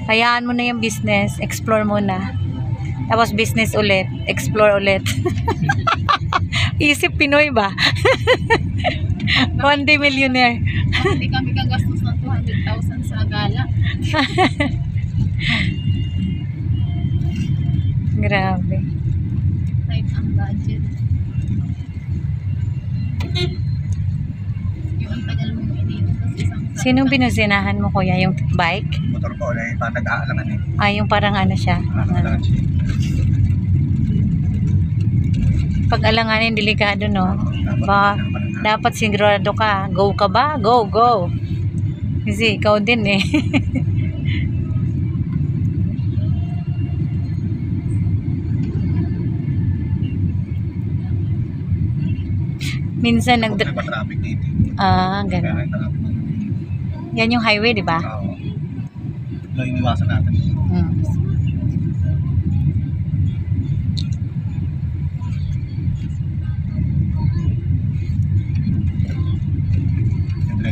Hayaan mo na yung business. Explore mo na. Tapos business ulit. Explore ulit. Isip Pinoy ba? One day millionaire. Hindi kami gagastos ng 200,000 sa gala. Grabe. Type ang budget. Yung ang tagal mong ininom kasi isang Sinong binusinahan mo, kuya? Yung bike? Motor ko ulit, parang nag-aalangan eh. Yung parang ano siya. Nag-aalangan siya. Pag alanganin, delikado, no? Dapat sigurado ka. Go ka ba? Go, go. Kasi ikaw din eh. Minsan traffic dito. Ganun. Yan yung highway, di ba? Oo. Ito yung iwasan natin.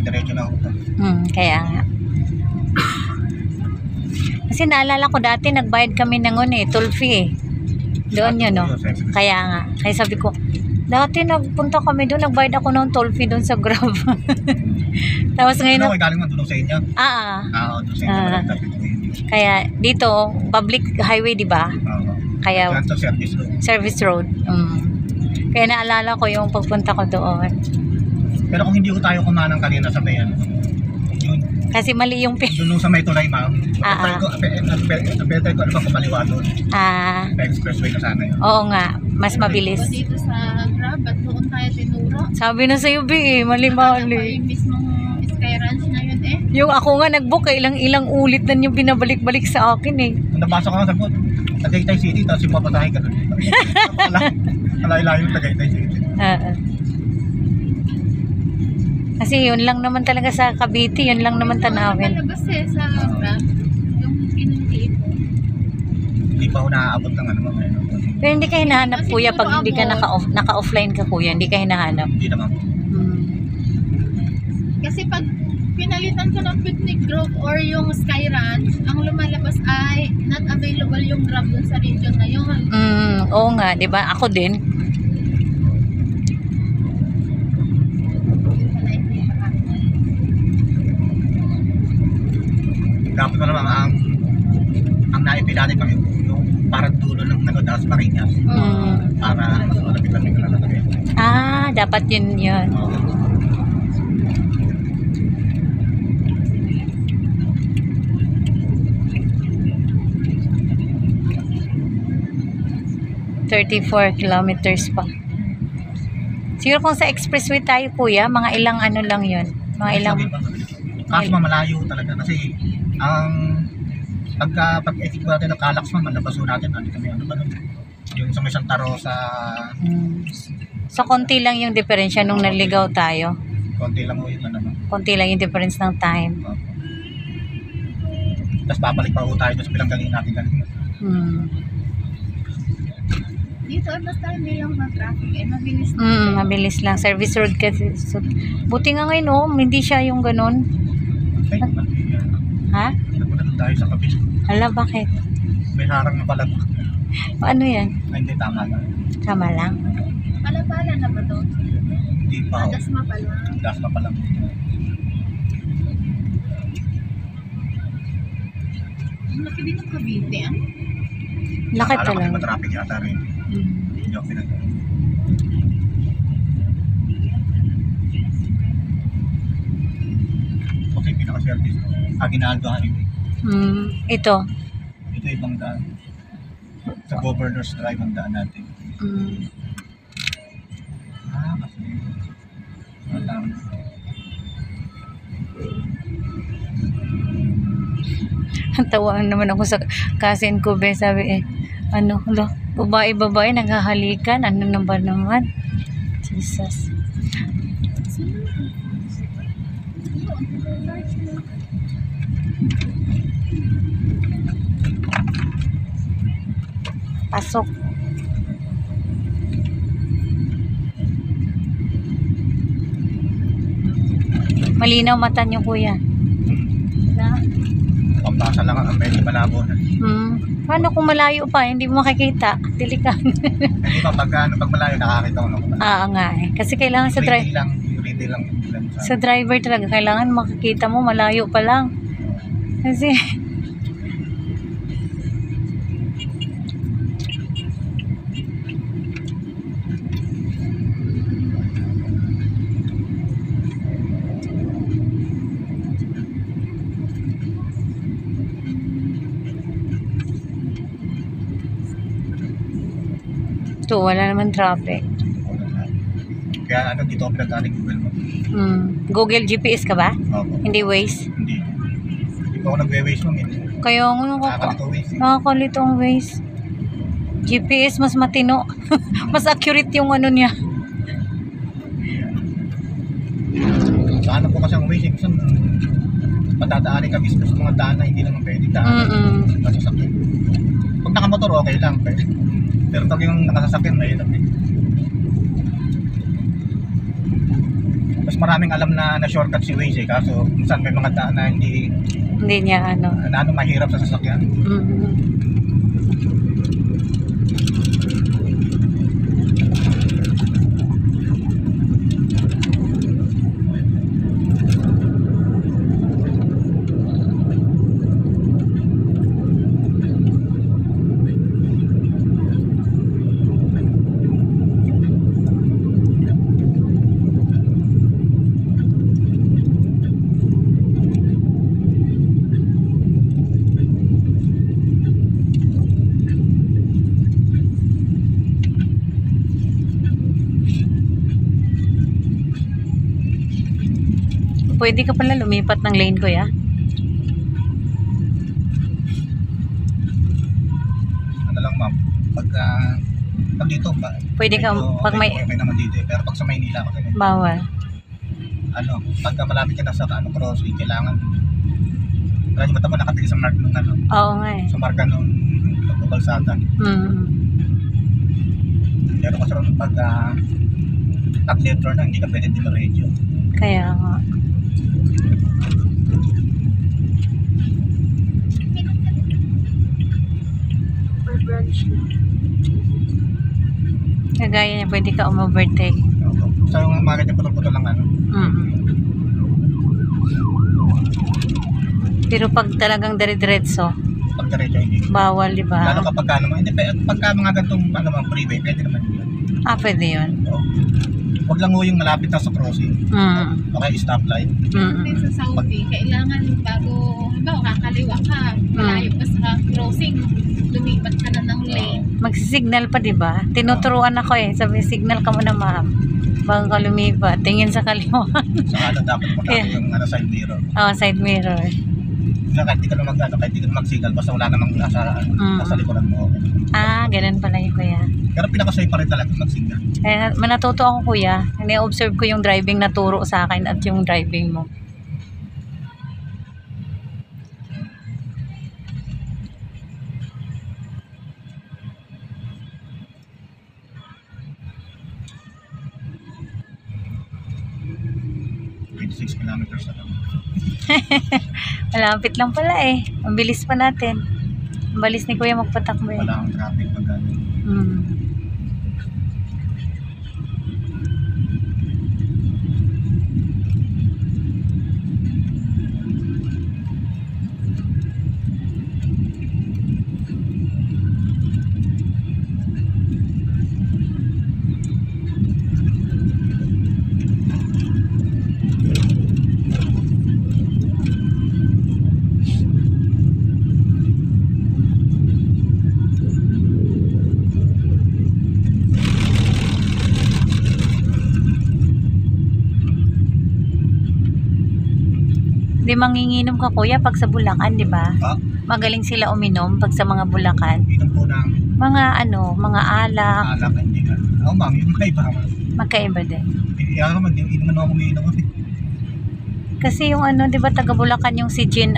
Diretso na ako. Kaya nga. Kasi naalala ko dati, nagbayad kami ng toll fee eh. Doon yun, no? Kaya nga. Kaya sabi ko, dati nagpunta kami doon, nagbayad ako ng toll fee doon sa Grab. Tapos ngayon... Ano, galing man doon sa inyo? Oo, doon sa inyo. Kaya dito, public highway, di ba? Oo. Kaya... Service road. Service road. Kaya naalala ko yung pagpunta ko doon. Pero kung hindi ko tayo kumanang kanina sa may ano, yun. Kasi mali yung pin. Doon sa may tulay, ma'am. Napetay ko ano ba kumaliwa doon. Expressway na sana yun. Oo nga, mas mabilis. Dito sa Grab at doon tayo tinuro. Sabi na sa'yo, B, mali-mali. Yung mismong Sky Ranch na yun eh. Yung ako nga nag-book, ilang ulit na yung binabalik-balik sa akin eh. Nabasa ko nga sa boat, Tagaytay City, tapos yung papatahay ka doon. Alay-layo yung Tagaytay City. Kasi yun lang naman talaga sa Cavite, yun lang naman tanawin. Malabas eh sa Grab. Yung pinunti ko. Hindi pa ako naaabot ng ano mamaya. Pero hindi ka hinahanap, kuya, pag hindi ka naka-offline ka, kuya, hindi ka hinahanap. Hindi naman. Kasi pag pinalitan ko ng Picnic Grove or yung Sky Ranch, ang lumalabas ay not available yung Grab dun sa region na yun. Oo nga, di ba? Ako din. Dapat na naman ang naipilanin kami yung parang dulo ng Daas Marinas. Para mas malapit-lapit na natin. Dapat yun. Oo. $34 kilometers pa. Siguro kung sa expressway tayo, kuya, mga ilang ano lang yun. Mga ilang... Kaso malayo talaga kasi pag-exit natin ng Calax man, malabaso natin kami ano ba nun? Yung sa may Santa Rosa. So konti lang yung diferensya nung naligaw tayo. Konti lang mo yun ano. Konti lang yung difference ng time. Tapos babalik pa tayo sa pinanggaling natin kanina. Dito, basta hindi yung traffic eh, mabilis lang. Mabilis lang. Service road kasi. So, buti nga ngayon, hindi siya yung ganun. Ay, Ha? napunta tayo sa kabila. Hala, bakit? May harang na pala. Paano yan? Ay, hindi, tama lang. Tama lang. Palapala na ba to? Hindi pa. Dasma pa lang. Dasma pa lang. Ang laki din ng Cavite ah. Laki Akala ko talaga. di ba traffic yata rin. Hindi ako pinag- Okay, pinaka-service. Aguinaldo Highway. Ito. Ito ibang daan. Sa Governor's Drive ang daan natin. Kasi wala. Tawaan naman ako sa cousin ko, be. Sabi babae, naghahalikan. Ano na ba naman? Jesus. Pasok. Malinaw mata niyo, kuya. Pampanga Basa lang ang medyo malabo na. Paano kung malayo pa, hindi mo makikita? Dilikan. Hindi ba pag malayo nakakita ko naman. Nga eh. Kasi kailangan sa driver. Ready lang. Sa driver talaga, kailangan makikita mo malayo pa lang. Kasi ito, wala naman traffic. Kaya dito ako pinagdaan Google mo. Google GPS ka ba? Opo. Hindi Waze? Hindi. Hindi po ako nagwe-waste mo. Kaya Nakakalito waste. nakakalito ang Waze. GPS mas matino. Mas accurate yung ano niya. Sa ano po kasi ang waste, kasi patadaanin kami sa mga daan na hindi naman pwede daan. Nasasakyan. Pag nakamotor, okay lang. Pero pag yung nakasasakyan, mahirap eh. Mas maraming alam na shortcut si Waze eh. Kaso, minsan may mga daan na hindi niya ano. na mahirap sa sasakyan. Pwede ka pala lumipat ng lane ko, ya? Ano lang ma'am, pag dito ba? Pwede ka, pag may... Okay naman dito eh. Pero pag sa Maynila kasi Bawal. pagka malapit ka na sa crossing, kailangan kaya yung mata mo nakatigil sa mark nung Oo nga eh. sa marka nung kalsada. Pero kasi rin pag left turn na, hindi ka pwede diretso. Kaya nga. Kagaya niya, pwede ka umovertake. So yung mga ganyan putol-putol lang Pero pag talagang dire-diretso, pag diretso hindi. bawal, di ba? Lalo kapag hindi pagka mga gantong freeway, pwede naman yun. Pwede yun. Huwag lang mo yung malapit na sa crossing. Okay, stoplight. Sa Saudi, kailangan bago, kakaliwa ka, malayo pa sa crossing, lumipat ka na ng lane. Magsisignal pa, di ba? Tinuturuan ako eh. Sabi, signal ka muna, ma'am. Bago ka lumipat. Tingin sa kaliwa. Sa dapat mo yung side mirror. Side mirror. Kahit di ka na kahit di ka na mag-signal, basta wala namang nasa likuran mo. Ganun pala yun, kuya. Pero pinaka-safe pa rin talaga mag-signal. Manatuto ako, kuya. Ini-observe ko yung driving na turo sa akin at yung driving mo. Kilometers na lang. Malapit lang pala eh. Ang bilis pa natin. Ang balis ni kuya magpatakbo eh. Wala kang traffic pag Di manginginom ka, kuya, pag sa Bulacan, di ba? Magaling sila uminom pag sa mga Bulacan. Inom po ng mga alak. alak, hindi ka. Ma'am, yung mga iba. Magkaiba din. Hindi naman ako umiinom. Kasi yung di ba taga Bulacan yung si Jin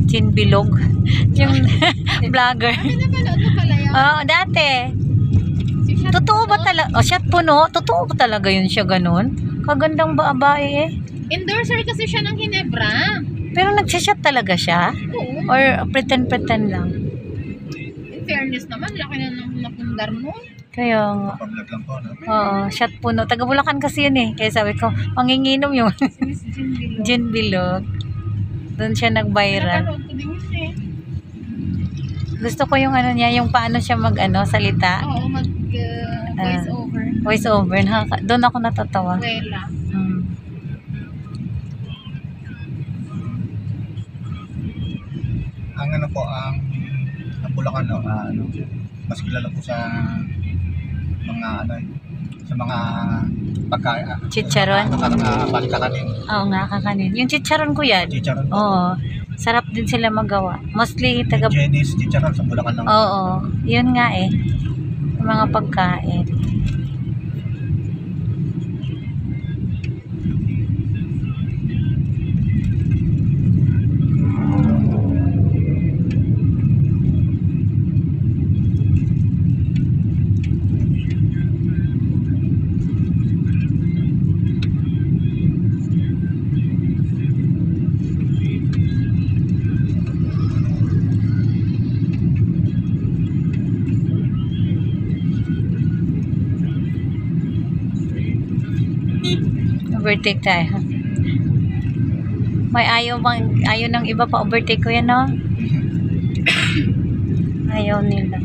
Jin Bilog. Yung vlogger. Napanood mo pala yun? Dati. Si Totoo ba talaga? Shot Puno? Totoo ba talaga yun siya ganun? Kagandang babae eh. Endorser kasi siya ng Ginebra. Pero nagsashot talaga siya? Oo. Or pretend lang? In fairness naman, laki na ng napundar mo. Kaya nga. Pag-vlog lang po, no? Oo, shot puno. Taga Bulacan kasi yun eh. Kaya sabi ko, manginginom yung Miss Jean Bilog. gin bilog. Doon siya nag-viral. Napanood ko din yun eh. Gusto ko yung ano niya, yung paano siya salita. Oo, voice over. Voice over. Doon ako natatawa. Wela. Mm. Ang ano po, ang Bulacan, no, mas kilala po sa mga sa mga pagkain. Chicharon? Kakanin. Oo nga, kakanin. Yung chicharon ko yan. Chicharon po. Oo. Sarap din sila magawa. Mostly taga... Jenny's chicharon sa Bulacan lang. Oo. Yun nga eh. Yung mga pagkain. Overtake tayo. May ayaw ng iba pa overtake ko yan, no? Ayaw nila.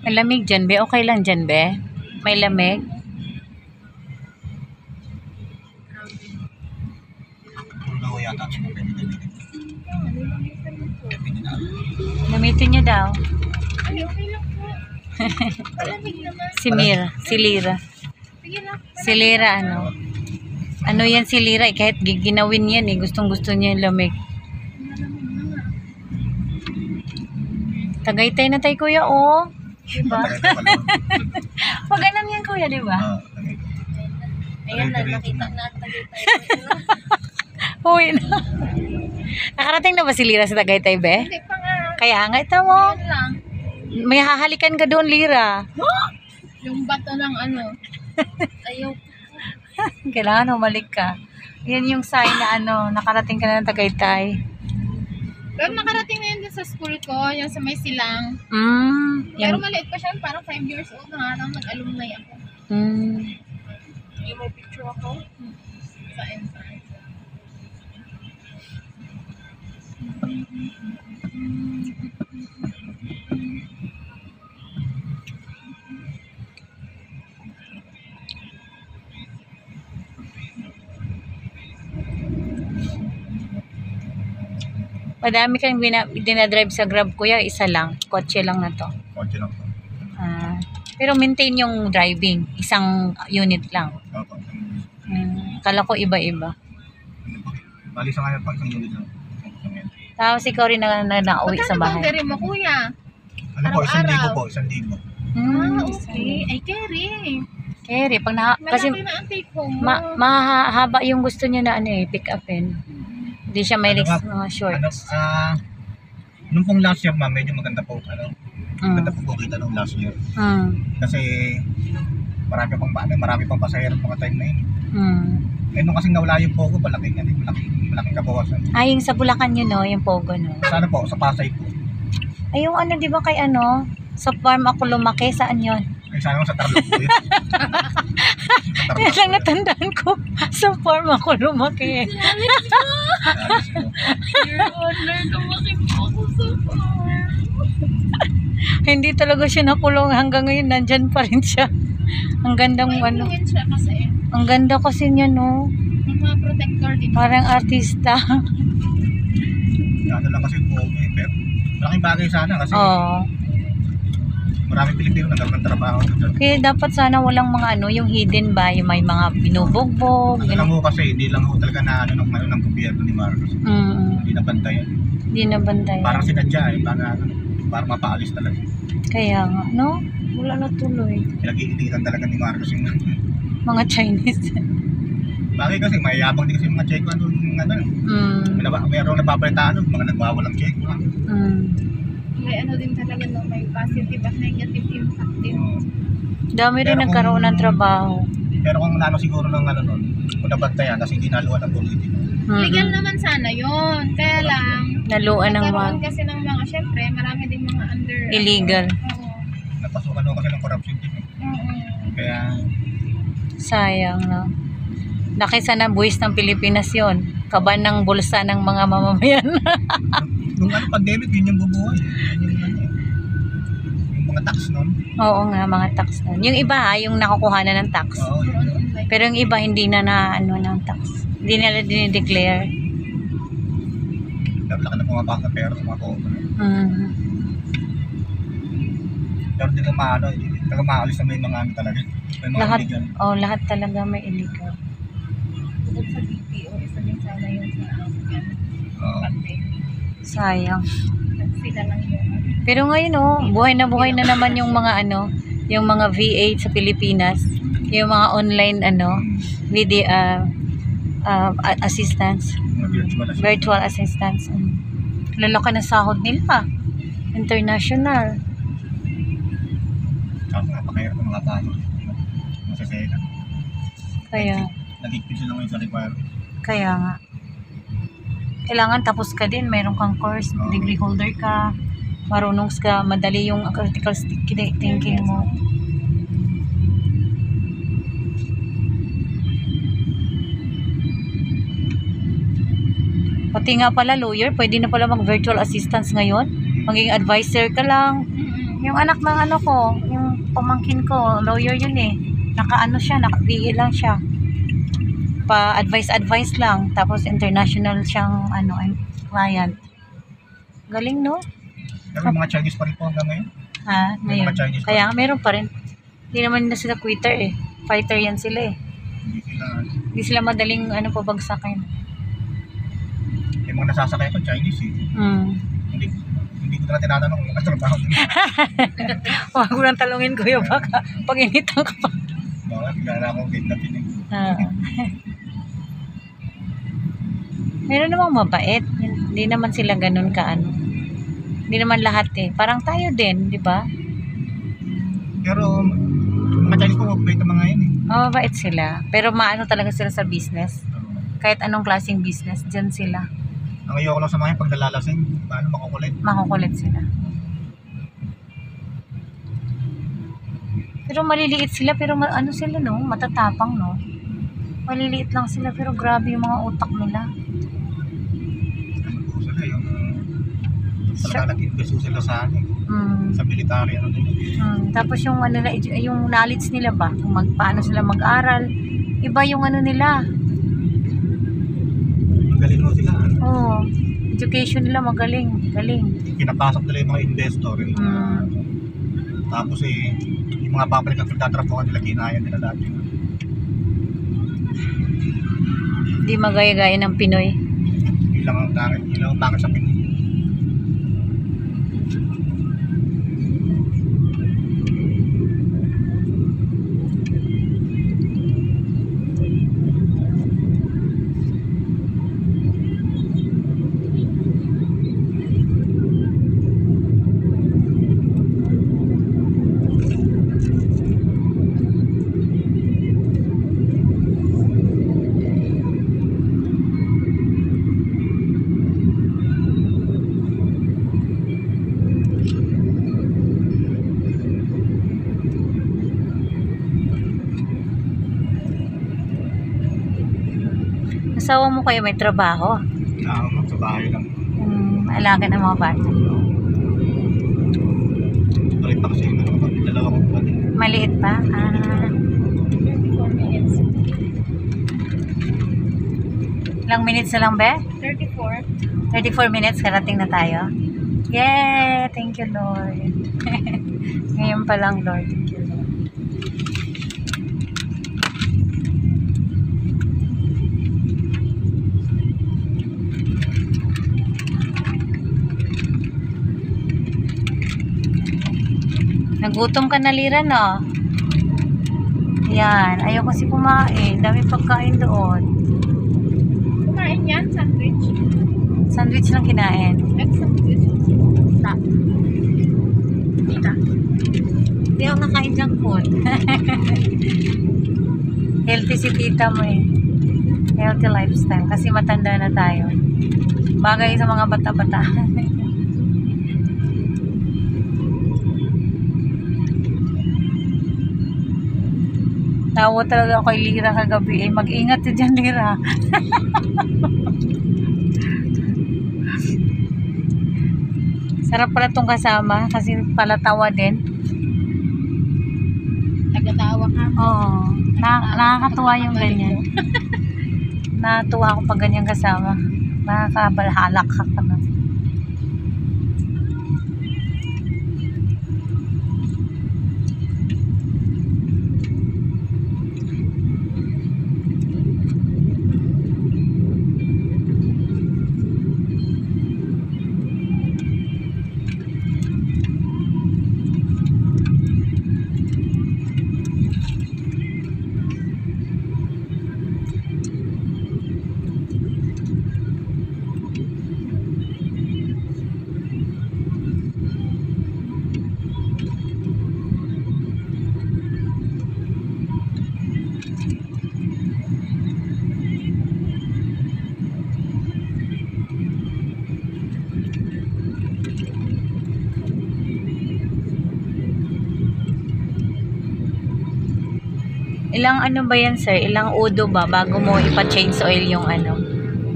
May lamig dyan, be? Okay lang dyan, be? May lamig? Puno yata siya ng pinigil. Gamitin nyo daw. Ay, okay lang po. Malamig naman. Si Mira. Si Lira. Sige lang. Si Lira, ano? Ano yan si Lira? Eh, kahit ginawin yan eh. Gustong gusto niya yung lamig. Tagaytay na tayo, kuya, oh. Diba? Pag alam yan, kuya, diba? Ayan na, nakita na Tagaytay. Uwi na. Nakarating na ba si Lira sa Tagaytay, be? Hindi pa nga. Kaya nga, ito mo. Ayan lang. May hahalikan ka doon, Lira. Yung bato ng ano. Ayaw. Kailangan humalik ka. Yan yung sign na nakarating ka na ng Tagaytay. Pero nakarating na yun din sa school ko, yung sa may silang. Yan. Pero maliit pa siya, parang 5 years old na nga, nag-alumni ako. Yung may picture ako sa entrance. Madami kang dinadrive sa Grab, kuya. Isa lang. Kotse lang na to. Kotse lang po. Pero maintain yung driving. Isang unit lang. Opo. Kala ko iba-iba. Bali sa ngayon po, isang unit lang. Tapos ikaw rin na nauwi sa Magkano bahay. boundary mo, kuya? Ano po, 1,000 Araw-araw. po, 1,000. Okay. Ay, carry. Carry. Kasi Malaki na ang take home mo. mahaba yung gusto niya na pick upin. Hindi siya may mga shorts. Nung pong last year, ma'am, medyo maganda po, maganda po kita nung last year. Kasi marami pang pasahero mga time na yun. Eh, nung kasing nawala yung Pogo, malaking kabawasan. Ay, yung sa Bulacan yun, no? Yung Pogo, no? Sana po, sa Pasay po. Ay, yung di ba kay sa farm ako lumaki, saan yun? Ay, sana sa Tarlac po yun. Yan lang natandaan ko. Sa farm ako lumaki. Your Honor, lumaki po ako sa farm. Hindi talaga siya nakulong. Hanggang ngayon, nandyan pa rin siya. Ang gandang May influence siya kasi. Ang ganda kasi niya, no? Yung mga protector dito. Parang artista. Ano lang kasi po, pero malaking bagay sana kasi Oo. maraming Pilipino nagkaroon ng trabaho. Kaya dapat sana walang mga yung hidden ba, yung may mga binubugbog. Ano lang ho kasi, hindi lang ho talaga na ng gobyerno ni Marcos. Hindi na bantayan. Hindi na bantayan. Parang sinadya eh, para mapaalis talaga. Kaya nga, no? Wala na tuloy. Pinag-iinitan talaga ni Marcos yung Mga Chinese. bagay kasi mayabang din kasi yung mga check ano, mayroong napapalitaan nun, mga nagwawalang check. May ano din talaga, no? May positive at negative impact din. Dami rin Pero nagkaroon ng trabaho. Pero kung nano siguro ng ano nun, kung nabantayan kasi hindi naluwan ng politika. Legal naman sana yun. Kaya lang, Naluan ng nagkaroon mga kasi ng mga, syempre, marami din mga under... illegal. Oo. Napasukan ako kasi ng corruption din. Oo. Kaya, Sayang, no? Laki sana buwis ng Pilipinas yon. Kaban ng bulsa ng mga mamamayan. nung ano, pandemic, yun yung bubuhay. Yung mga tax nun. Oo nga, mga tax na. Yung iba ha, yung nakukuhanan ng tax. Oo, yun. Online. Pero yung iba hindi na ano ng tax. Hindi nila dinideclare. Laki na pumapasok na pera sa mga company. Pero hindi na maano, hindi talaga maalis na may mga ano talaga. May mga Lahat, illegal. lahat talaga may illegal. Bukod sa BPO, isa din sana yun sa Oo. pandemic. Sayang. Sila lang yun. Pero ngayon buhay na naman yung mga yung mga V8 sa Pilipinas, yung mga online video assistance, Mga virtual assistance. Lalaki na sahod nila. International. Kaso napakahirap ng mga tao. Masasaya. Kaya Nagigpid sila ngayon sa requirement. kaya nga. Kailangan tapos ka din, mayroon kang course, degree holder ka, marunong ka, madali yung critical thinking mo. Pati nga pala lawyer, pwede na pala mag virtual assistance ngayon. Maging advisor ka lang. Yung anak ng ko, yung pamangkin ko, lawyer yun eh. Naka-VA lang siya. Pa-advice lang. Tapos international siyang client. Galing, no? Pero yung mga Chinese pa rin po hanggang ngayon. Ha, May ngayon. mga Chinese Kaya nga, meron pa rin. Hindi naman na sila quitter eh. Fighter yan sila eh. Hindi sila madaling pabagsakin. Yung mga nasasakay ko, Chinese eh. Hindi ko na tinatanong kung nakatrabaho din. Huwag ko lang talungin kuya, baka pag-initan ka pa. Bakit? Gala akong kidnapin eh. Meron namang mabait. Hindi naman sila ganun Hindi naman lahat eh. Parang tayo din, di ba? Pero, mga Chinese po, mabait ang mga yun eh. Mabait sila. Pero maano talaga sila sa business. Kahit anong klaseng business, dyan sila. Ang ayoko lang sa mga yun, pag nalalasing, paano makukulit? Makukulit sila. Pero maliliit sila, pero sila no? Matatapang no? Maliliit lang sila, pero grabe yung mga utak nila. Ano po sila, yung talaga nag-invest sila sa sa military, Tapos yung yung knowledge nila ba? Kung paano sila mag-aral. Iba yung nila. Magaling mo sila. Education nila magaling. Galing. Pinapasok nila yung mga investor. Tapos yung mga public na pinagtatrapuhan nila, kinaya nila dati. Hindi magaya-gaya ng Pinoy. Ilang ang pangit sa Pinoy. Asawa mo kayo may trabaho? Sa bahay lang. Alaga ng mga bata. Balik pa kasi yung dalawa kong kapatid. Maliit pa? 34 minutes. Ilang minutes na lang, be? 34. 34 minutes, karating na tayo. Yay! Thank you, Lord. Ngayon pa lang, Lord. Thank you, Lord. Nagutom ka na, Lira, no? Yan. Ayaw kasi kumain. Dami pagkain doon. Kumain yan, sandwich. Sandwich lang kinain. Egg sandwich. Ta. Tita. Hindi ako nakain junk food. Healthy si tita mo eh. Healthy lifestyle. Kasi matanda na tayo. Bagay sa mga bata-bata. Tawa talaga ako kay Lira kagabi eh. Mag-ingat ka dyan, Lira. Sarap pala tong kasama kasi pala tawa din. Nagatawa ka. Oo. Nakakatuwa yung ganyan. Natuwa ako pag ganyan kasama. Nakakabalhalak ka na. Ilang ano ba yan, sir? Ilang udo ba bago mo ipa-change oil yung ano?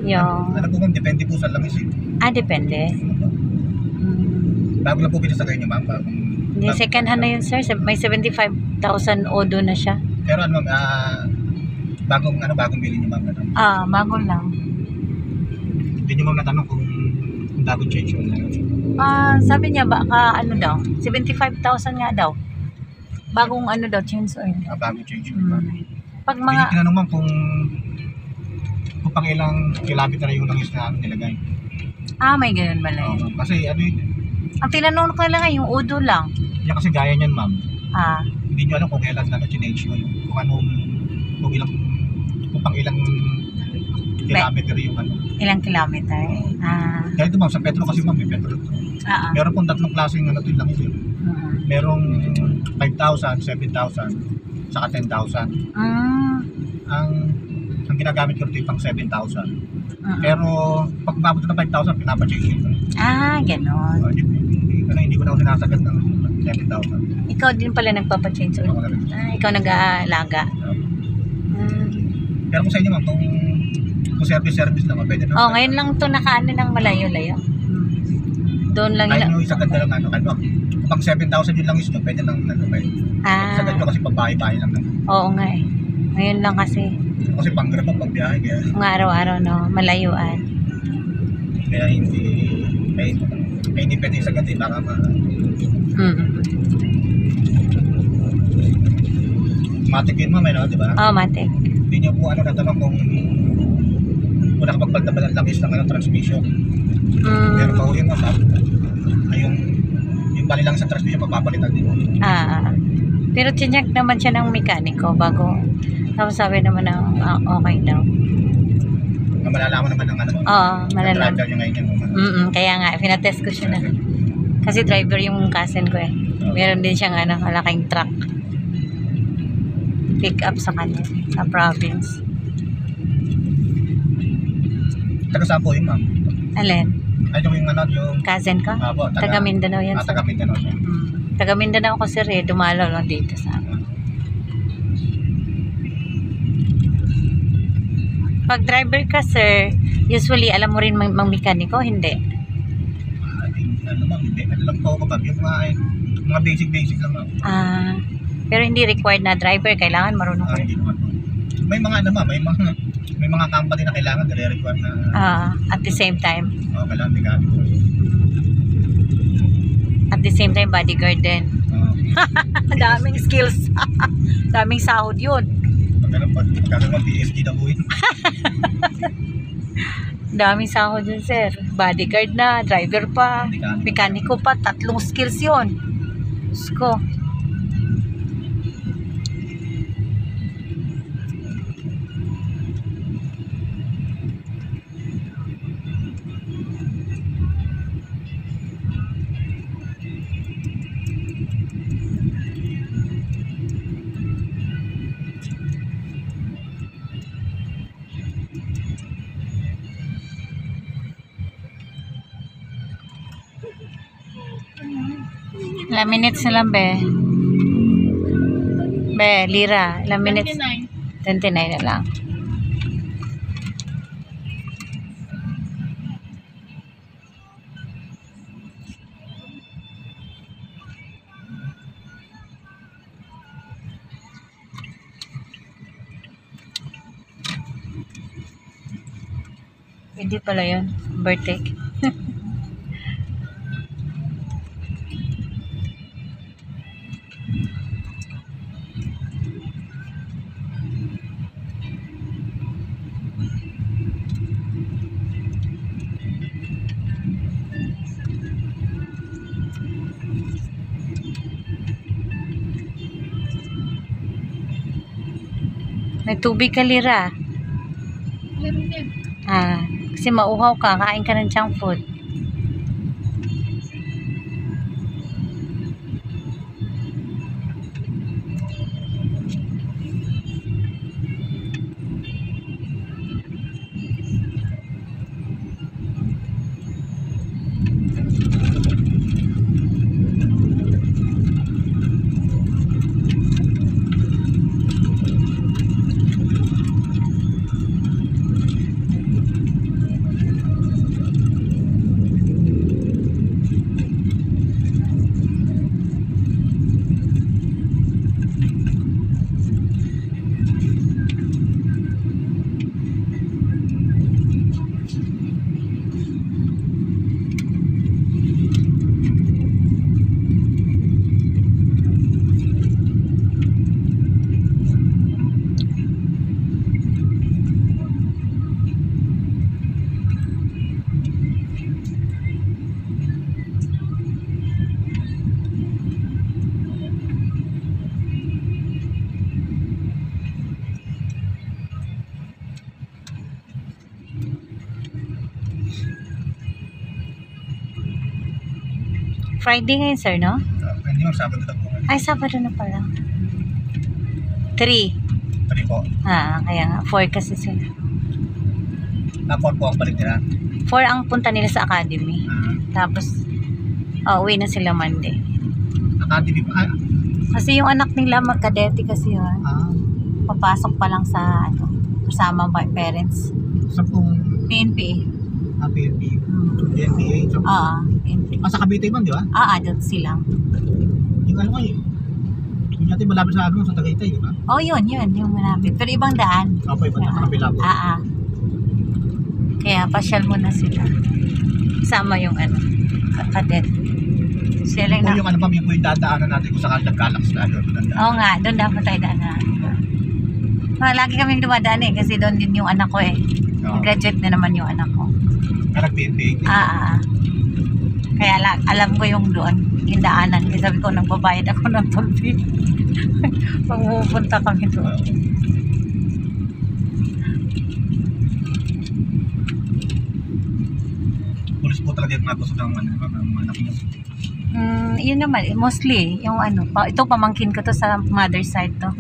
Yung... Ano po ma'am, depende po sa langis eh. depende. Bago lang po pinasagay niyo ma'am. Hindi, second hand na yun, sir. May 75,000 odo na siya. Pero ano ma'am, bagong bili niyo ma'am. Bago lang. Hindi niyo ma'am natanong kung bagong change oil na. Sabi niya baka ano daw, 75,000 nga daw. Bagong ano daw, change oil. Bagong change oil ma'am. Pag Hindi mga... tinanong ma'am kung pang ilang kilometer na yung langis na nilagay. may ganun ba lang. Ma'am. Kasi ano yun, Ang tinanong ko lang yung udo lang. yan kasi gaya niyan ma'am. Hindi niyo alam kung kailan na change oil. Kung anong, kung pang ilang kilometer yung ano. Ilang kilometer? Kaya ito ma'am, sa petro kasi ma'am, may petro. Meron pong tatlong klaseng ano ito yung langis yun. Merong 5,000, 7,000, saka 10,000. Ang ginagamit ko ito yung pang 7,000. Pero pag mabot na 5,000, pinapa-change ito. Ganon. Hindi ko na ako sinasagad ng 7,000. Ikaw din pala nagpapa-change oil? Ako na rin. Ikaw nag-aalaga? Pero kung sa inyo ma'am, kung service lang, pwede na. Ngayon lang to nakaano ng malayo-layo. Doon lang Kahit yun. nyo isagad na lang ano, pang 7,000 yun lang is nyo, pwede nang ano, pwede. Isagad nyo kasi pagbahay-bahay lang naman. Oo nga eh. Ngayon lang kasi. Kasi pang-grab ang pagbiyahe, kaya Mga araw-araw, no? Malayuan. hindi pwede isagad eh, baka matik yun ma'am, no, di ba? Matik. Hindi nyo po natanong kung nakapagpalda ba ng langis ng transmission. Pero pa uli mo, yung bali lang sa transmission, papapalitan din. Pero chinek naman siya ng mekaniko bago. Tapos sabi naman ng okay daw. Malalaman naman ng ano. Malalaman. Driver nyo ngayon yan. Kaya nga, pinatest ko siya na. Kasi driver yung cousin ko eh. Meron din siyang malaking truck. Pick up sa kanya, sa province. Taga saan po yun ma'am? Alin? Ay, yung Cousin ko? Taga Mindanao yan. Taga Mindanao siya. Taga Mindanao ko sir eh. Dumalaw lang dito sa amin. Pag driver ka sir, usually alam mo rin mang mekaniko, hindi? Ano ma'am, hindi. Ano lang po ako ma'am, yung mga basic lang ma'am. Pero hindi required na driver, kailangan marunong ka rin. Hindi naman po. May mga ano ma'am, may mga company na kailangan dire-require na at the same time. Kailangan mekaniko. At the same time, bodyguard din. Daming skills. Daming sahod yun. Pagkakaroon PSG na po yun. Daming sahod yun, sir. Bodyguard na, driver pa, mekaniko pa, 3 skills yun. Diyos ko. Ilang minutes na lang, be? Be, lira. Ilang minutes? 29. 29 na lang. Hindi pala yun. Birthday. May tubig ka, lira. Meron din. Kasi mauhaw ka, kain ka ng junk food. Friday ngayon, sir, no? Hindi mo Sabado na po. Ay, Sabado na pala. 3. 3 po. Kaya nga. 4 kasi sila. 4 po ang balik nila. 4 ang punta nila sa academy. Tapos, uwi na sila Monday. Academy pa. Kasi yung anak nila, magkadete kasi yun. Papasok pa lang sa, kasama ang parents. Sa pong PNP. PNP. PNPA. PNP. Sa Cavite man, di ba? Doon silang. Yung ano kayo. Yung natin malapit sa sa Tagaytay, di ba? Yun. Yung malapit. Pero ibang daan. Opo, ibang daan. Sa kabila po. Kaya pasyal muna sila. Sama yung kadet. Sila Kung yung ano pa, yung dadaanan natin kung sakali nagkalax na. Oo nga, doon dapat tayo daanan. Lagi kaming dumadaan kasi doon din yung anak ko eh. Graduate na naman yung anak ko. Nag-PNP. Kaya alam ko yung doon, yung daanan. Kasi sabi ko, nagbabayad ako ng tolpi. Pag pupunta kami doon. Pulis po talaga yung gusto ng anak niyo. Yun naman, mostly, yung ito pamangkin ko to sa mother side to.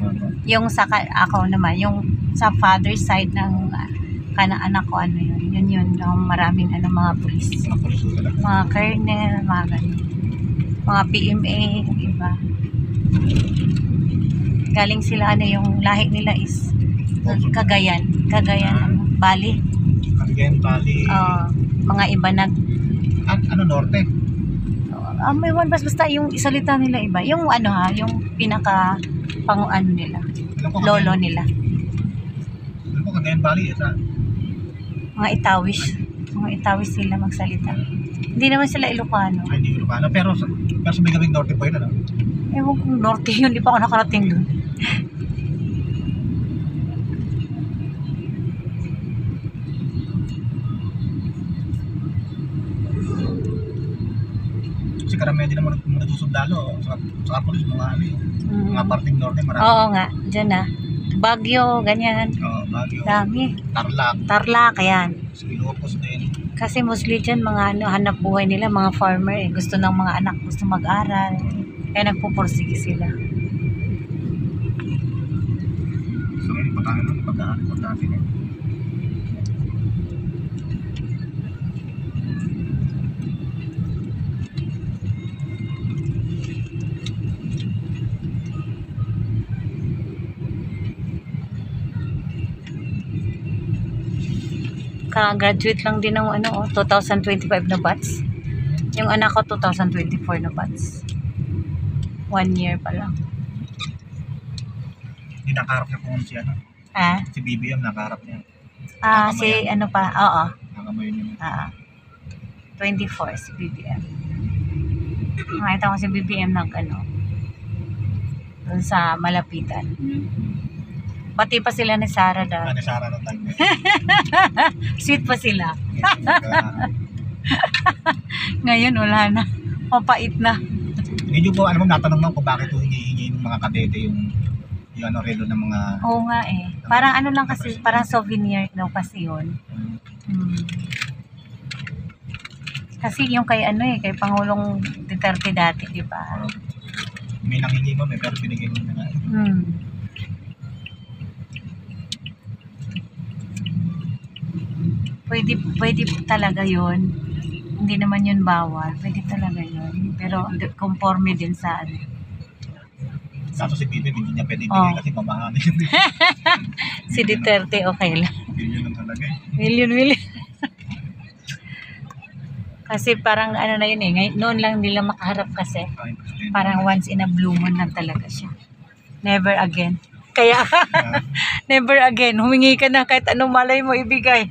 Yung sa ako naman, yung sa father side ng anak ko, yun, yung maraming mga pulis. Mga pulis po talaga. Mga colonel, mga ganun. Mga PMA, yung iba. Galing sila, yung lahi nila is Cagayan, Bali. Cagayan, Bali. Mga iba Norte? May one basta yung isalita nila iba. Yung yung pinaka nila. Lolo nila. Ano po, Cagayan, Bali? Mga Itawis sila magsalita. Hindi naman sila Ilocano. Ay, hindi Ilocano. Pero sa may gabing Norte po yun, ano? Ewan kung Norte yun. Di pa ako nakarating doon. Kasi karamihan din naman muna sundalo, sa pulis, mga ano yun. Mga parting norte, marami. Oo nga, dyan na. Bagyo, ganyan. Baguio, Dami. Tarlac, Tarlac, yan. Ilocos din. Kasi mostly dyan, mga ano, hanap buhay nila, mga farmer eh. Gusto ng mga anak, gusto mag-aral. Kaya nagpupursige sila. So ngayon, pagkain nun, pagdaan sila. Ka-graduate lang din ng ano, 2025 na batch. Yung anak ko 2024 na batch. 1 year pa lang. Hindi nakaharap niya kung si ano. Ah, Si BBM nakaharap niya. si ano pa, oo. Nakamayon niya. 24 si BBM. Nakita ko si BBM nag ano, dun sa malapitan. Pati pa sila ni Sarah da. Ano Sara ng time niya. Sweet pa sila. Ngayon wala na. Mapait na. Hindi po, ano mo, natanong mo kung bakit hihingi ng mga kadete yung ano, relo ng mga... Oo nga eh. Parang ano lang kasi, parang souvenir daw kasi yun. Kasi yung kay ano eh, kay Pangulong Duterte dati, di ba? May nanghingi mo, may pero binigyan mo na nga. Pwede talaga yun. Hindi naman yun bawal. Pwede talaga yun. Pero conforme din sa ano. Kaso si BBM hindi niya pwede bigay kasi mamahali yun. Si Duterte okay lang. Billion lang talaga eh. Million. Kasi parang ano na yun eh. Noon lang nila makaharap kasi. Parang once in a blue moon lang talaga siya. Never again. Kaya never again. Humingi ka na kahit anong malay mo ibigay.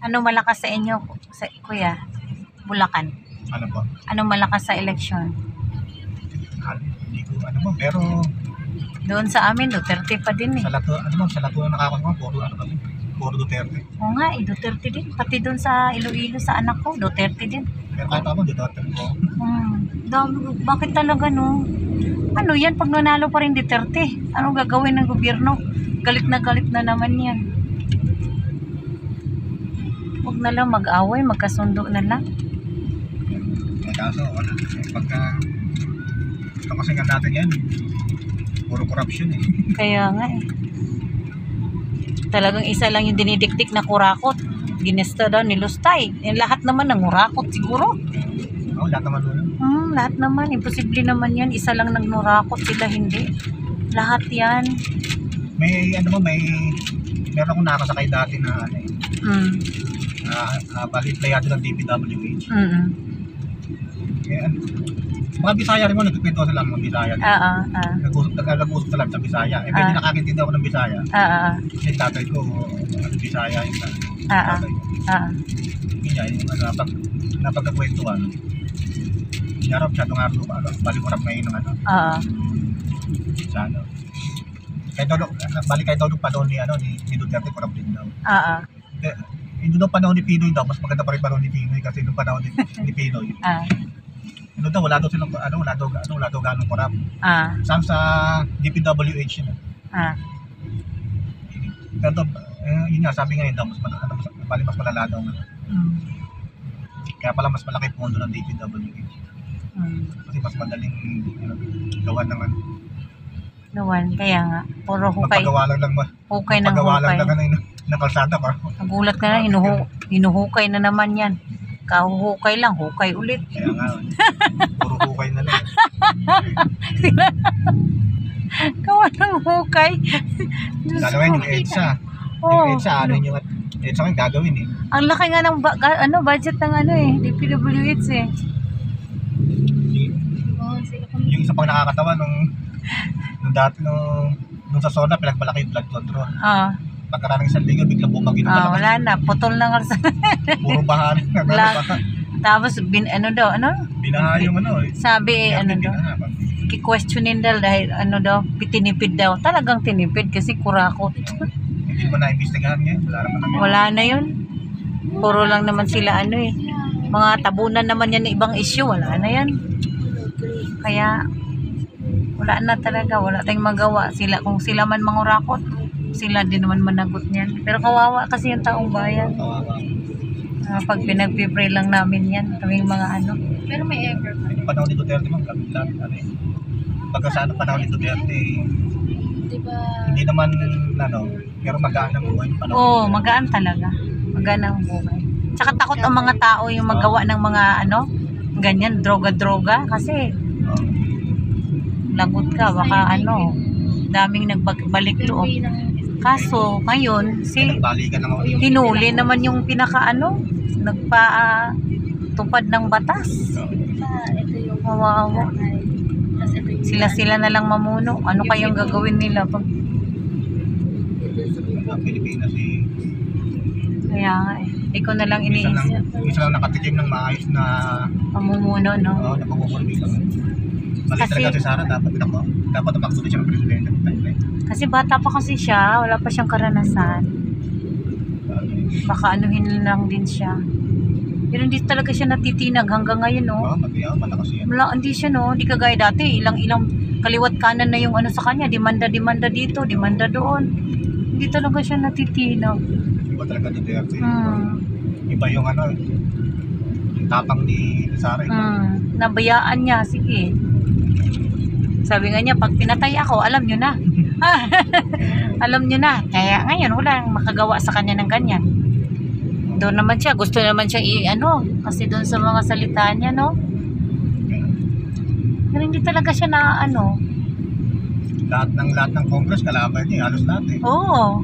Ano malakas sa inyo, kuya? Bulacan. Ano po? Anong malakas sa eleksyon? Hindi ko, ano mo, pero Doon sa amin, Duterte pa din eh. sa lato, ano mo, sa lato na nakakasama, puro ano kami, puro Duterte. Oo nga eh, Duterte din. Pati doon sa Iloilo sa anak ko, Duterte din. Pero kahit ako, Duterte ko. Bakit talaga no? Ano yan, pag nanalo pa rin Duterte, anong gagawin ng gobyerno? Galit na naman yan. Huwag na lang mag-away, magkasundo na lang. Eh kaso, ano, pagka, ito kasi nga natin yan, puro corruption eh. Kaya nga eh. Talagang isa lang yung dinidikdik na kurakot. Ginesta daw, nilustay. Yung lahat naman ng kurakot siguro. Oo, lahat naman nun. Lahat naman. Imposible naman yan. Isa lang nagnurakot, sila hindi. Lahat yan. May, ano mo, meron akong nakasakay dati na, ano eh, bali, playado ng DPWH. Mga Bisaya rin mo, nagkikwento sila mga Bisaya. Nag-usap sila sa Bisaya. Eh, pwede nakakintindi ako ng Bisaya. Kasi tatay ko, Bisaya yung tatay ko. Kaya yung napagkakwentuhan. Yarap siya, balikurap ngayon ng ano. Sa ano. Balik kayo daw nung panahon ni Duterte, kurap din daw. Yung nung panahon ni Pinoy daw, mas maganda pa rin panahon ni Pinoy kasi nung panahon ni Pinoy. Ano daw, wala daw silang, wala daw ganong kurap. Saan sa DPWH yun. Pero yun nga, sabi ngayon daw, mas malala daw. Kaya pala mas malaki pondo ng DPWH. Kasi mas madaling gawan ng ano. Nawan, kaya nga. Puro hukay. Magpagawa lang Hukay ng hukay. ng kalsada pa. Nagulat ka na, hinuhukay na naman yan. Kahuhukay lang, hukay ulit. Kaya nga, puro hukay na lang. Kawa ng hukay. Lalo ngayon yung EDSA. Yung EDSA, ano yung EDSA ngayon gagawin eh. Ang laki nga ng budget ng DPWH eh. Yung isa pang nakakatawa nung dati nung sa SONA pinagmalaki yung blood control. pagkaraan ng isang linggo, biglang bumagin na Ah, wala na, putol na nga sa... Puro baha na. Wala. Tapos, ano daw, ano? Binaha yung ano eh. Sabi, ano daw, Binaha. ki-questionin dahil ano daw, tinipid daw. Talagang tinipid kasi kurakot. Hindi mo na-imbestigahan niya. Wala naman naman. Wala na yun. Puro lang naman sila ano eh. Mga tabunan naman yan ng ibang issue. Wala na yan. Kaya, wala na talaga. Wala tayong magawa. Sila, kung sila man mangurakot, sila din naman managot niyan. Pero kawawa kasi yung taong bayan. Kawawa. Pag pinagpipray lang namin yan, kaming mga ano. Pero may ever pa. Yung panahon ni Duterte man, kabilang, ano eh. Pagka sa ano panahon ni Duterte, Diba? hindi naman, ano, pero magaan ang buhay yung panahon. Oo, magaan talaga. Magaan ang buhay. Tsaka takot ang mga tao yung magawa ng mga ano, ganyan, droga-droga. Kasi Oo. lagot ka, baka ano, daming nagbalik loob. Kaso, ngayon, Nagbalikan ng mga hinuli naman yung pinaka-ano, tupad ng batas. Ito yung Kawawa. Sila-sila na lang mamuno. Ano kayang gagawin nila pag... Pilipinas eh. Kaya nga eh. Ikaw na lang iniisip. Isa lang nakatikim ng maayos na Pamumuno, no? napakukundi lang. Mali Kasi- talaga si Sara, dapat tumakbo din siya ng presidente. Kasi bata pa kasi siya, wala pa siyang karanasan. Baka anuhin lang din siya. Pero hindi talaga siya natitinag hanggang ngayon, no? Oo, malakas yan. Wala, hindi siya, no? Hindi kagaya dati. Ilang kaliwat kanan na yung ano sa kanya. Demanda dito, demanda doon. Hindi talaga siya natitinag. Iba talaga Duterte. Hmm. Iba yung ano, yung tapang ni Sara. Nabayaan niya, sige. Sabi nga niya, pag pinatay ako, alam nyo na. Alam nyo na. Kaya ngayon, wala nang makagawa sa kanya ng ganyan. Doon naman siya, gusto naman siya ano, kasi doon sa mga salita niya, no? Pero hindi talaga siya na, ano. Lahat ng Congress, kalaban niya, halos lahat eh. Oo,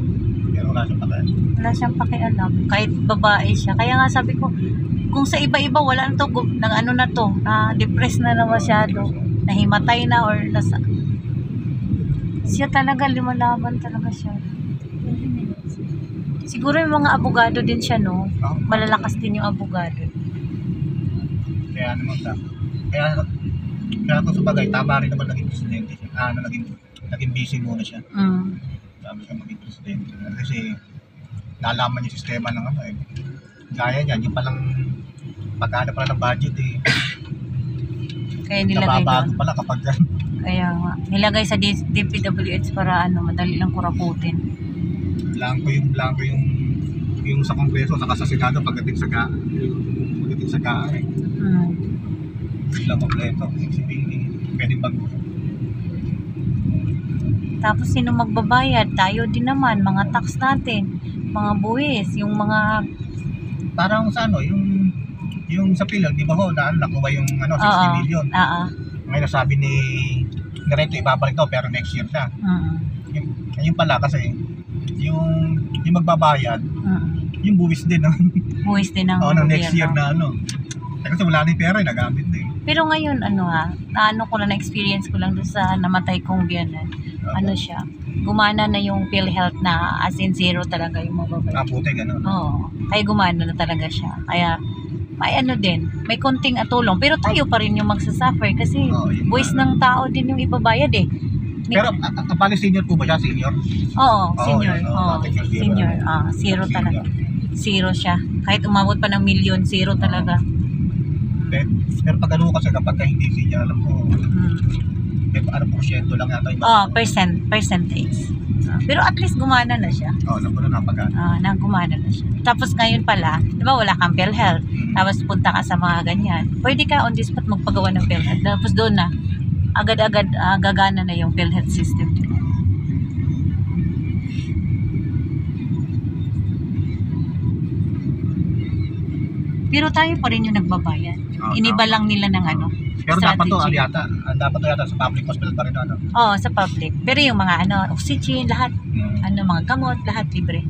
Pero wala siyang pakialam. wala siyang pakialam. Kahit babae siya. Kaya nga sabi ko, kung sa iba-iba, wala na to, ng ano na to, na-depress na masyado. Nahimatay na or nasa... Siya talaga, lumalaban talaga siya. Siguro yung mga abogado din siya, no? Oo. Malalakas din yung abogado. Kaya naman kaya kung sa bagay, tama rin naman naging presidente siya. Naging busy muna siya. Sabi siya maging presidente. Kasi nalaman yung sistema ng ano eh. Gaya niyan, yung palang pagkano pala ng budget eh. Kaya nilagay Nababago doon. pala kapag Kaya nga. Nilagay sa DPWH para ano, madali lang kurakutin. blanco yung sa Kongreso saka sa Senado pagdating sa eh. Sila kompleto. Pwede bago. Tapos sino magbabayad? Tayo din naman, mga tax natin, mga buwis, yung mga... Parang sa ano, yung sa PhilHealth, di ba ho, nakuha yung ano, 60 million. Ngayon nasabi ni Narento ibabalik daw pero next year na. Yung pala kasi yung magbabayad, yung buwis din ng Buwis din ng ng next year gobyerno. na ano. Kasi wala na yung pera, nagamit na eh. Pero ngayon, naano ko lang, na-experience ko lang doon sa namatay kong biyanan. Ano siya, gumana na yung PhilHealth na as in zero talaga yung mababayad. Buti gano'n. Oo, kaya gumana na talaga siya. Kaya, may ano din, may konting atulong. Pero tayo pa rin yung magsasuffer kasi Oo, yun buwis nga. ng tao din yung ibabayad eh. Pero bali senior po ba siya? Senior? Oo, senior. yun, Oo, bakit yung zero? senior. Zero Senior. talaga. Zero siya. Kahit umabot pa ng milyon, zero talaga. Pero pag ano kasi kapag hindi senior, alam ko, ano porsyento lang yata yung Percentage. Pero at least gumana na siya. alam ko na napagano. Gumana na siya. Tapos ngayon pala, di ba wala kang PhilHealth, tapos punta ka sa mga ganyan. Pwede ka on the spot magpagawa ng PhilHealth. Tapos doon na, agad-agad gagana na yung PhilHealth system. Pero tayo pa rin yung nagbabayad. Iniba lang nila ng ano. Pero dapat to, strategy. dapat to yata sa public hospital pa rin ano. Oo, sa public. Pero yung mga oxygen, lahat, mga gamot, lahat libre.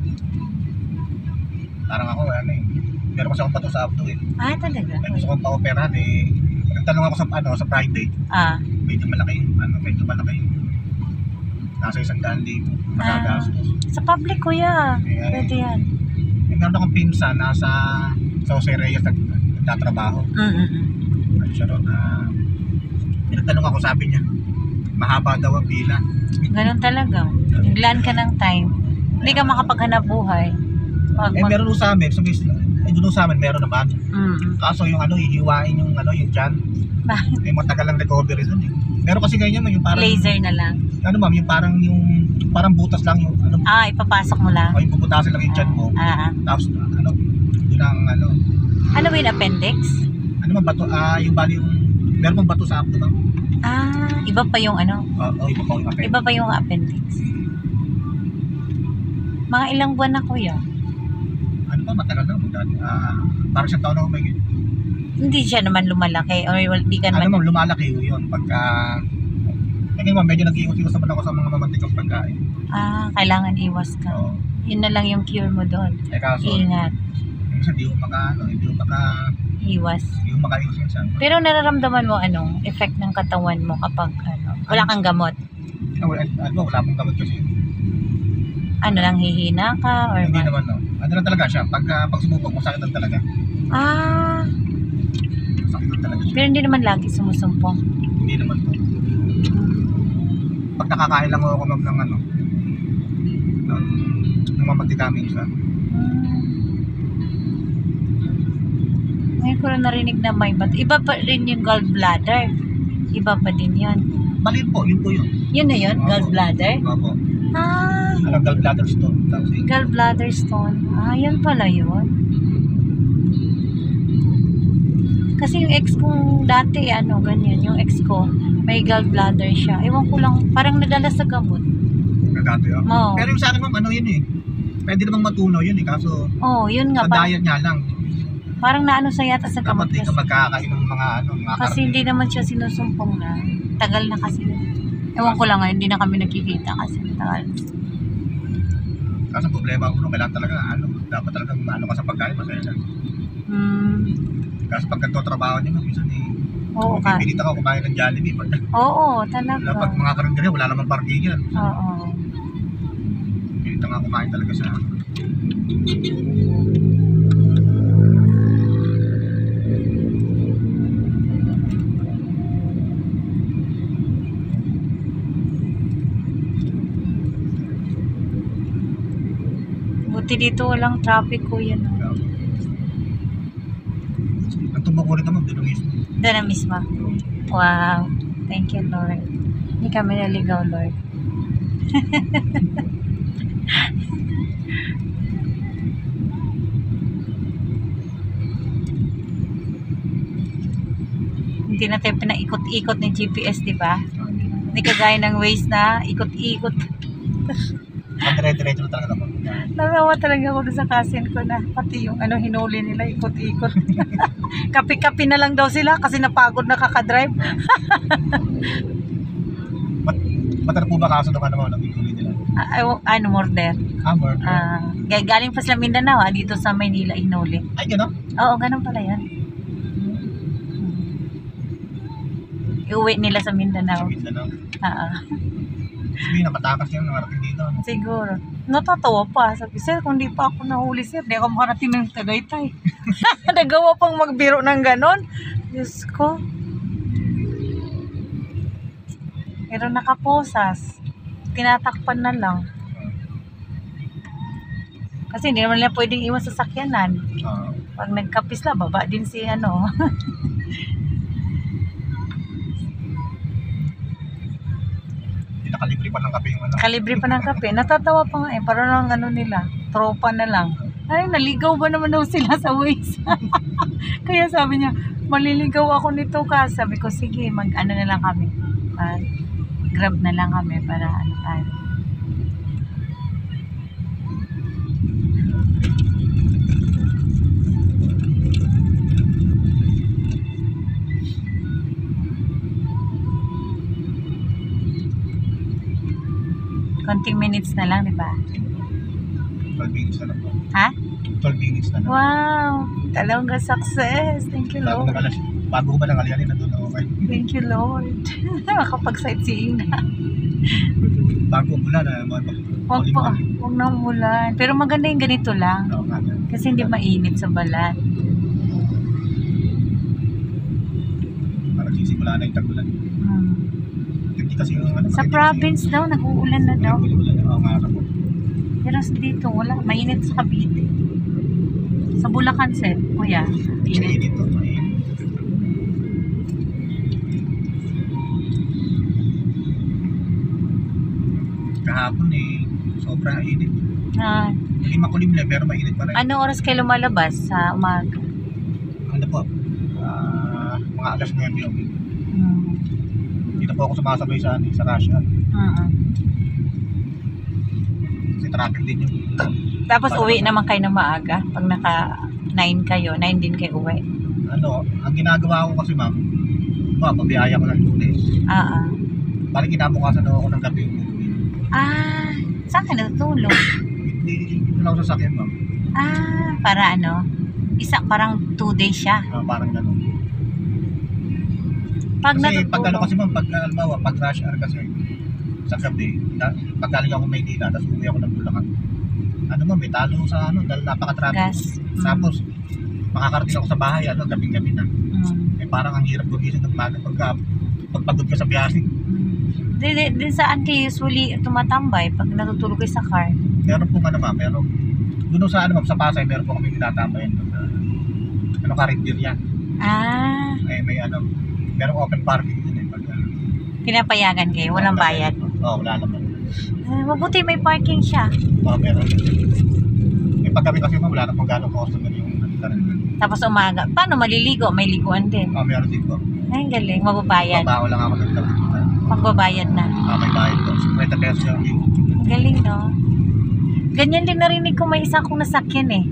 Parang ako, ano eh. Meron kasi akong pato sa abdo eh. Talaga? May gusto kong pa-operahan eh. Nagtanong ako sa private. Ah, Medyo malaki yung nasa 100,000 magagastos. Sa public, kuya. Eh, Pwede yan. meron akong pinsan nasa Jose Reyes nagtatrabaho. Ano siya ron, pinagtanong ako, sabi niya, mahaba daw ang pila. Ganun talaga. Naglaan ka ng time. Hindi ka makapaghanap buhay. Meron sa amin, doon sa amin meron naman. Kaso yung hihiwain yung yung dyan. May matagal lang recovery doon eh. Meron kasi ganyan, yung parang Laser na lang. ma'am, yung parang butas lang yung Ipapasok mo lang. o yung bubutasin lang yung dyan mo. Tapos yun ang Ano ba yung appendix? bato, yung bali yung meron pang bato sa abdo ma'am. Iba pa yung Iba pa yung appendix. iba pa yung appendix. Mga ilang buwan na, kuya? Matagal na parang siyang taon na ako may Hindi siya naman lumalaki or hindi ka naman. ma'am, lumalaki yun pagka ma'am, medyo nag-iwas-iwas naman ako sa mga mamantikang pagkain. Kailangan iwas ka. Oo. Yun na lang yung cure mo doon. Kaso Ingat. minsan hindi Iwas. mo makaiwas minsan. Pero nararamdaman mo effect ng katawan mo kapag wala kang gamot? Wala pong gamot kasi. Lang hihina ka or Hindi what? naman ano lang talaga siya, pag sumubok mo, sakit lang talaga. Sakit lang talaga siya. Pero hindi naman lagi sumusumpong. Hindi naman po. Pag nakakain lang ako ma'am ng ng mamatikaming siya. Ngayon ko rin narinig na may bat. Iba pa rin yung gallbladder. Iba pa din yun. Mali po, yun po yun. Yun na yun? Opo. Gallbladder? Opo. Gallbladder stone. Gallbladder stone. Yun pala yun. Kasi yung ex kong dati, ganyan. Yung ex ko, may gallbladder siya. Ewan ko lang, parang nadala sa gamot. Dati Oo. Pero yung sa akin ma'am, yun eh. Pwede namang matunaw yun eh. Kaso, Yun nga. sa diet nga lang. Parang naano sa yata sa gamot. Dapat di ka magkakain ng mga mga Kasi hindi naman siya sinusumpong na. Tagal na kasi. Ewan ko lang hindi na kami nakikita kasi tagal. Kaso problema ko, kailangan talaga, dapat talaga ka sa pagkain, masaya lang. Kaso pag nagtotrabaho niyo, minsan Oo ka. pipilitan ka kumain ng Jollibee. Oo, talaga. Pag mga karinderiya, wala namang parkingan. Oo. Pipilitan ka kumain talaga sa Buti dito walang traffic, kuya. Ang tumbok ko rin naman, doon mismo. Doon na mismo. Wow. Thank you, Lord. Hindi kami naligaw, Lord. Hindi na tayo pinaikot-ikot ng GPS, di ba? Hindi kagaya ng Waze na ikot-ikot. Ang dire-diretso na talaga naman. Natawa talaga ako sa cousin ko na pati yung hinuli nila ikot-ikot. Kapi-kapi na lang daw sila kasi napagod na kakadrive. Matar po ba kaso naman ang huli nila? Murder. Murder. Galing pa sila Mindanao, dito sa Maynila hinuli. Ay, gano'n? Oo, ganun pala yan. Iuwi nila sa Mindanao. Sa Mindanao. Sabi, nakatakas niya narating dito. Siguro. Natatawa pa. Sabi, sir, kung di pa ako nahuli, sir, di ako makarating ng Tagaytay. Nagawa pang magbiro ng ganon. Diyos ko. Pero nakaposas. Tinatakpan na lang. Kasi hindi naman nila pwedeng iwan sa sakyanan. Pag nagkapis la, baba din si Nakalibre pa ng kape yung Kalibre pa ng kape. Natatawa pa nga parang nila, tropa na lang. Ay, naligaw ba naman daw sila sa Waze? Kaya sabi niya, maliligaw ako nito ka. Sabi ko, sige, na lang kami. Grab na lang kami para tayo. Konting minutes na lang, di ba? 12 minutes na lang po. Ha? 12 minutes na lang. Wow! Talagang success. Thank you, Lord. Bago ko ba nang aliyanin, nandun ako kayo. Thank you, Lord. Makapag-sightseeing na. bago umulan na Wag po, wag na umulan. Pero maganda yung ganito lang. Kasi hindi mainit sa balat. Parang sisimula na yung tagulan. Hindi kasi yung ano, Sa makikita province daw, nag-uulan na daw. Oo nga ako. Pero dito, wala. Mainit sa Cavite. Sa Bulacan, sir, kuya. Init. Mainit to, mainit. Kahapon sobrang init. Ah, Hindi makulimlim pero mainit pa rin. ano oras kayo lumalabas sa umaga? Ano po? Mga alas 9 yun. Hmm. Dito po ako sumasabay sa Russia. Kasi traffic din yun. Tapos uwi naman kayo na maaga. Pag naka 9 kayo, 9 din kayo uwi. Ang ginagawa ko kasi ma'am, pabiyaya ko ng Lunes. Parang kinabukasan daw ako ng gabi. Saan ka natutulog? Hindi lang ako sasakyan ma'am. Para ano? Parang 2 days siya. Parang gano'n. Pag Kasi pag ano natutulog. kasi ma'am, pag rush hour kasi sa gabi, pag galing ako Maynila, tapos uwi ako ng Bulacan. May talo sa dahil napaka-traffic. Gas. Tapos, makakarating ako sa bahay, gabing-gabi na. Parang ang hirap gumising ng maga pagpagod ka sa biyahe. Din saan kayo usually tumatambay pag natutulog kayo sa car? Meron po meron. Doon sa sa Pasay, meron po kami tinatambayan doon. Karinderya. May merong open parking din pag Pinapayagan kayo? Walang bayad? wala naman. Mabuti may parking siya. Meron. Paggabi kasi wala na kung gano'ng customer yung Tapos umaga. Paano maliligo? May liguan din. meron din po. Ay, galing. Mababayad. Babaho lang ako ng gabi. Magbabayad na. May bayad po. 50 pesos yung Galing, no? Ganyan din narinig ko may isa kong nasakyan eh.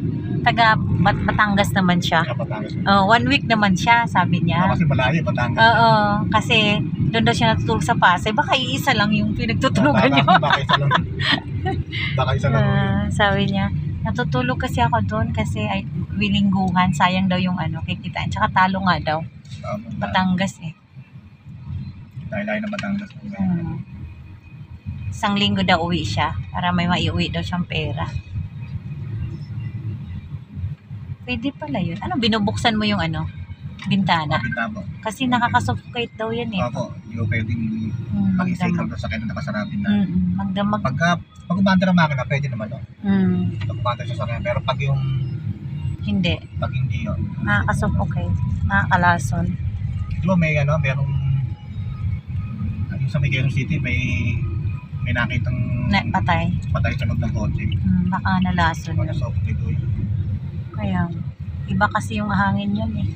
Taga Batangas naman siya. Batangas. 1 week naman siya, sabi niya. Kasi malayo, Batangas. Oo, kasi doon daw siya natutulog sa Pasay. Baka iisa lang yung pinagtutulugan niyo. Baka isa lang. Baka isa lang. Sabi niya, natutulog kasi ako doon kasi ay wilingguhan. Sayang daw yung kikitain. Tsaka talo nga daw. Batangas eh. Layo na Batangas. Isang linggo daw uwi siya para may maiuwi daw siyang pera. Pwede pala yun. Binubuksan mo yung bintana? Bintana. Kasi nakakasuffocate daw yan eh. Opo, hindi ko pwedeng mag-isig lang sa kanya na nakasarapin na. Magdamag. Pag umanda ng makina, pwede naman Pag umanda siya sa kanya. Pero pag hindi yun. nakakasuffocate. Nakakalason. Di ba merong sa Quezon City, may nakitang Patay. patay sa loob ng kotse. Baka nalason Wala yun. sa ito. Kaya, iba kasi yung hangin yun eh.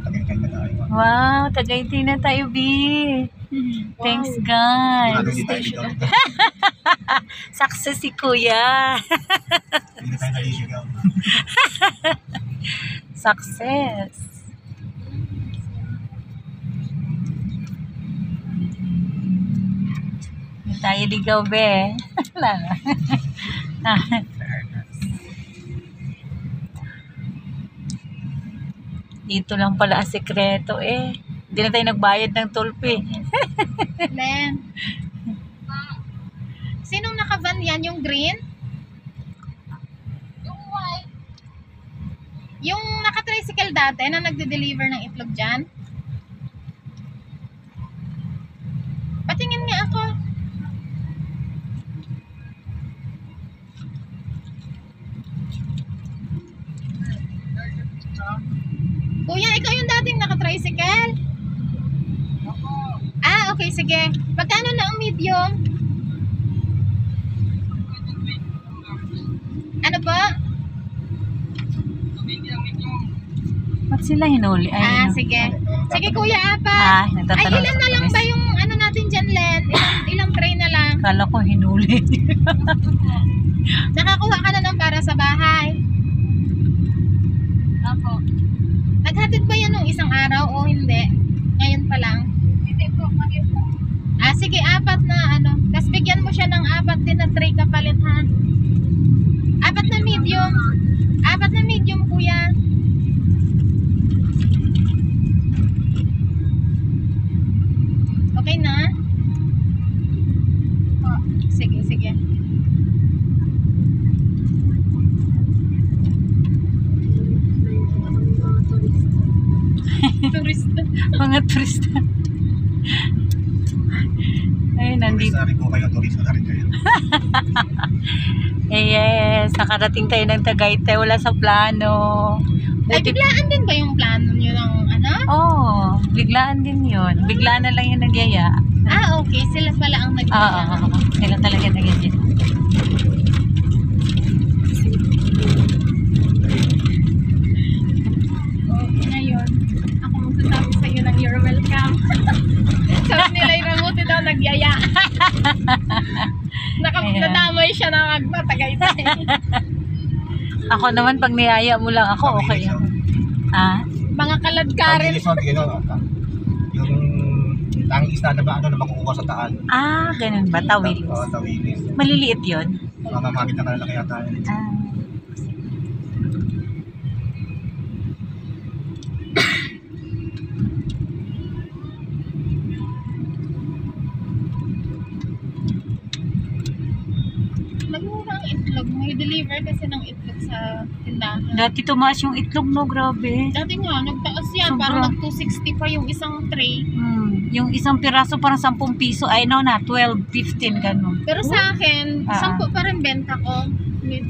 Tagay na tayo. Wow, Tagaytay na tayo, B. Thanks, God. Hindi tayo ligaw. Success si Kuya. Hindi tayo nalisigaw. Success. Hindi tayo ligaw, be. Wala na. Dito lang pala ang sekreto eh. Hindi na tayo nagbayad ng tulpi. Len. Sinong nakavan yan? Yung green? Yung white. Yung naka-tricycle dati na nagde-deliver ng itlog dyan? Patingin nga ako. Kuya, ikaw yung dating naka-tricycle? Okay, sige. Magkano na ang medium? Ano ba? Ba't sila hinuli? Sige. Sige, kuya, apa. Ay, nagtatanong ilan na lang ba yung natin dyan, Len? Ilang tray na lang? Kala ko hinuli. Nakakuha ka na ng para sa bahay? Opo. Naghatid ba yan nung isang araw o hindi? Ngayon pa lang? Hindi po, ngayon po. Sige, 4 na Tapos bigyan mo siya ng 4 din na tray kapalit, ha? 4 na medium. 4 na medium, kuya. mga turista. Ay, nandito. Turista rin po kayo, turista na rin kayo. Yes, nakarating tayo ng Tagaytay, wala sa plano. Ay, biglaan din ba yung plano nyo ng ano? Oh, biglaan din yun. Biglaan na lang yung nagyaya. Ah, okay. Sila pala ang Oo, nag-plano. sila talaga nagyaya. Okay, ngayon, ako magsasabi sa iyo ng you're welcome. Sabi nila yung Ramuti daw nagyaya. Nadamay siya ng Agba-Tagaytay. Ako naman, pag niyaya mo lang ako, okay. Ah? Mga kaladkarin. Yung tanging isda na ba ano na makukuha sa Taal? Ah, ganun ba? Tawilis. Oo, tawilis. Maliliit yun? Mamamagit na kalaki yata yun. Ah. Nagmura ang itlog. May deliver kasi ng itlog sa tindahan. Dati tumaas yung itlog, no? Grabe. Dati nga, nagtaas yan. Sobra. Parang nag-260 pa yung isang tray. Yung isang piraso parang 10 piso. Ay, no na, 12, 15, ganun. Pero sa akin, Ah. 10 pa rin benta ko.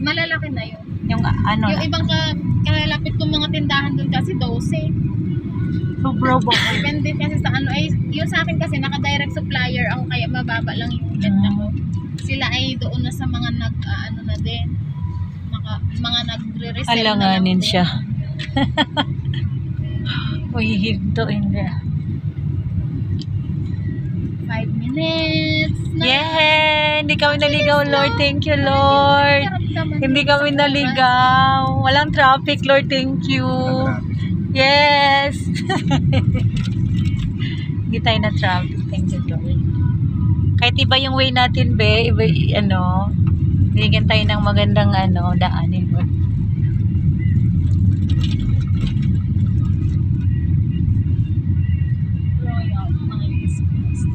Malalaki na yun. Yung ano Yung na. ibang kalalapit kong mga tindahan doon kasi 12. Sobra ba? Depende kasi sa ano. Ay, yung sa akin kasi naka-direct supplier ako kaya mababa lang yung benta ko. Sila ay doon na sa mga ano na din. Mga nagre-resell na lang Alanganin din. siya. Uy, hinto, hindi. 5 minutes. Na. Yeah! Hindi kami naligaw, Lord. Thank you, Lord. Hindi kami naligaw. Walang traffic, Lord. Thank you. Yes! Hindi tayo na traffic. Thank you, Lord. Kahit iba yung way natin, be. Iba, ano, bigyan tayo ng magandang, ano, daanin, Lord. Royal Ice Crust.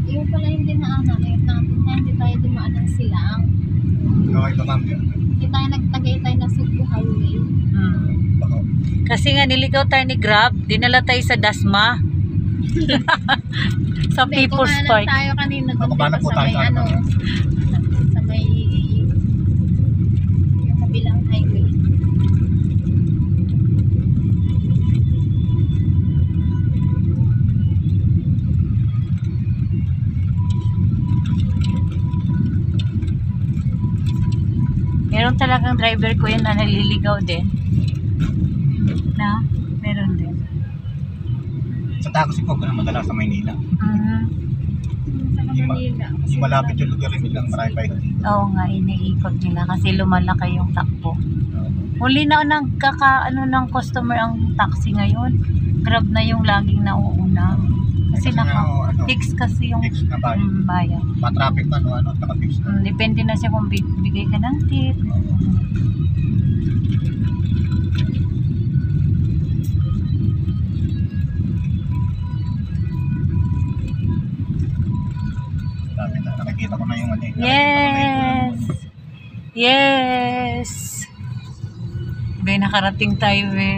Yung pala hindi na ano, hindi tayo dumaan ng silang. Okay ba ma'am yun? Hindi tayo nagtagay tayo na Cebu Highway. Bako. Kasi nga, niligaw tayo ni Grab. Dinala tayo sa Dasma. Sa Hindi, People's kumanan Park. tayo kanina doon Kumanan po sa tayo may sa ano, sa may yung kabilang highway. Meron talagang driver ko yan na naliligaw din. Na? Meron din. Sa taxi po ko na madala sa Maynila. Sa Manila. Yung malapit yung lugar rin nilang marami pa ito. Oo nga, iniikot nila kasi lumalaki yung takbo. Huli na ano ng customer ang taxi ngayon. Grab na yung laging nauuna. Kasi fix kasi yung Fix na ba? bayan. Pa-traffic pa no, ano, naka-fix na. Depende na siya kung bigay ka ng tip. Traffic na. Nakikita ko na yung ano. Yes! Yes! Be, nakarating tayo, be.